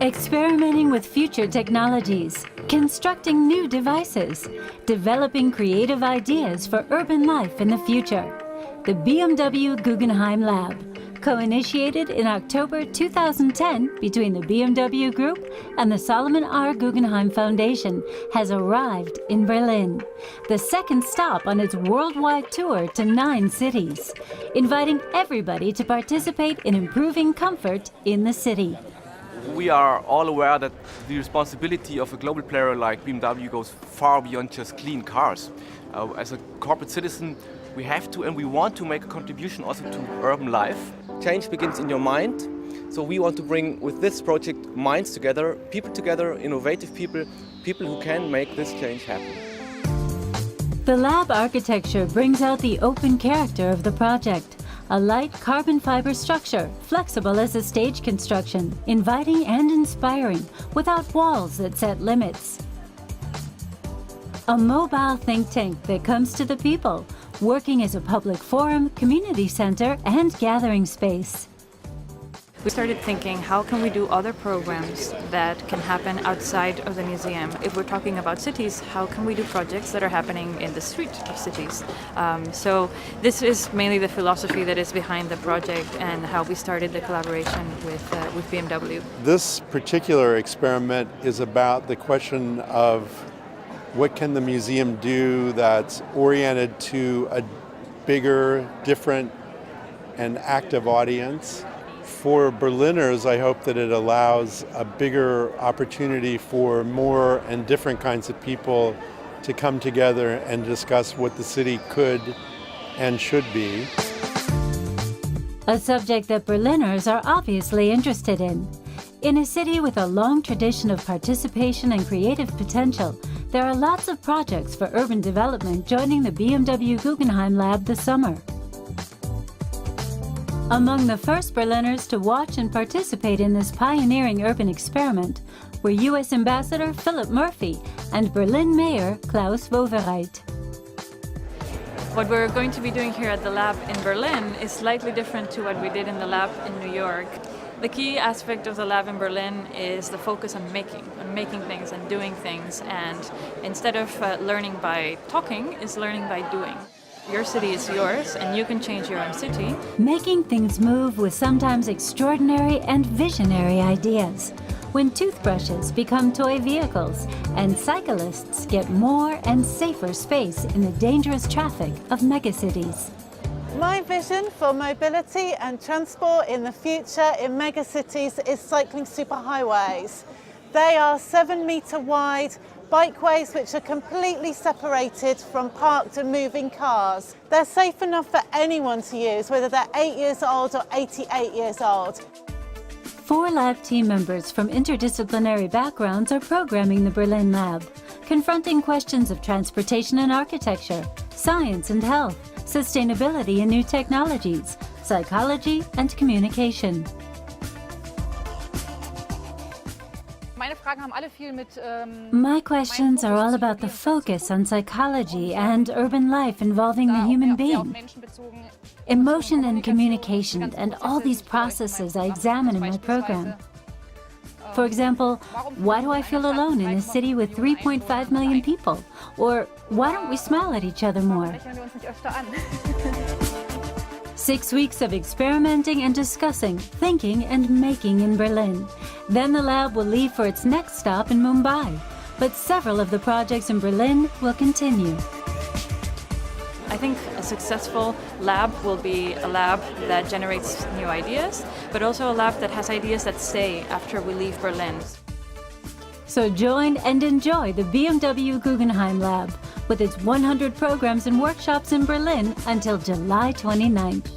Experimenting with future technologies, constructing new devices, developing creative ideas for urban life in the future. The BMW Guggenheim Lab, co-initiated in October 2010 between the BMW Group and the Solomon R. Guggenheim Foundation, has arrived in Berlin, the second stop on its worldwide tour to 9 cities, inviting everybody to participate in improving comfort in the city. We are all aware that the responsibility of a global player like BMW goes far beyond just clean cars. As a corporate citizen, we have to and we want to make a contribution also to urban life. Change begins in your mind, so we want to bring with this project minds together, innovative people, people who can make this change happen. The lab architecture brings out the open character of the project. A light carbon fiber structure, flexible as a stage construction, inviting and inspiring, without walls that set limits. A mobile think tank that comes to the people, working as a public forum, community center, and gathering space. We started thinking, how can we do other programs that can happen outside of the museum? If we're talking about cities, how can we do projects that are happening in the street of cities? So this is mainly the philosophy that is behind the project and how we started the collaboration with BMW. This particular experiment is about the question of what can the museum do that's oriented to a bigger, different, and active audience. For Berliners, I hope that it allows a bigger opportunity for more and different kinds of people to come together and discuss what the city could and should be. A subject that Berliners are obviously interested in. In a city with a long tradition of participation and creative potential, there are lots of projects for urban development joining the BMW Guggenheim Lab this summer. Among the first Berliners to watch and participate in this pioneering urban experiment were U.S. Ambassador Philip Murphy and Berlin Mayor Klaus Wowereit. What we're going to be doing here at the lab in Berlin is slightly different to what we did in the lab in New York. The key aspect of the lab in Berlin is the focus on making things and doing things, and instead of learning by talking, is learning by doing. Your city is yours, and you can change your own city. Making things move with sometimes extraordinary and visionary ideas. When toothbrushes become toy vehicles, and cyclists get more and safer space in the dangerous traffic of megacities. My vision for mobility and transport in the future in megacities is cycling superhighways. They are 7-meter wide bikeways which are completely separated from parked and moving cars. They're safe enough for anyone to use, whether they're 8 years old or 88 years old. 4 lab team members from interdisciplinary backgrounds are programming the Berlin Lab, confronting questions of transportation and architecture, science and health, sustainability and new technologies, psychology and communication. My questions are all about the focus on psychology and urban life involving the human being. Emotion and communication and all these processes I examine in my program. For example, why do I feel alone in a city with 3.5 million people? Or why don't we smile at each other more? 6 weeks of experimenting and discussing, thinking and making in Berlin. Then the lab will leave for its next stop in Mumbai. But several of the projects in Berlin will continue. I think a successful lab will be a lab that generates new ideas, but also a lab that has ideas that stay after we leave Berlin. So join and enjoy the BMW Guggenheim Lab with its 100 programs and workshops in Berlin until July 29th.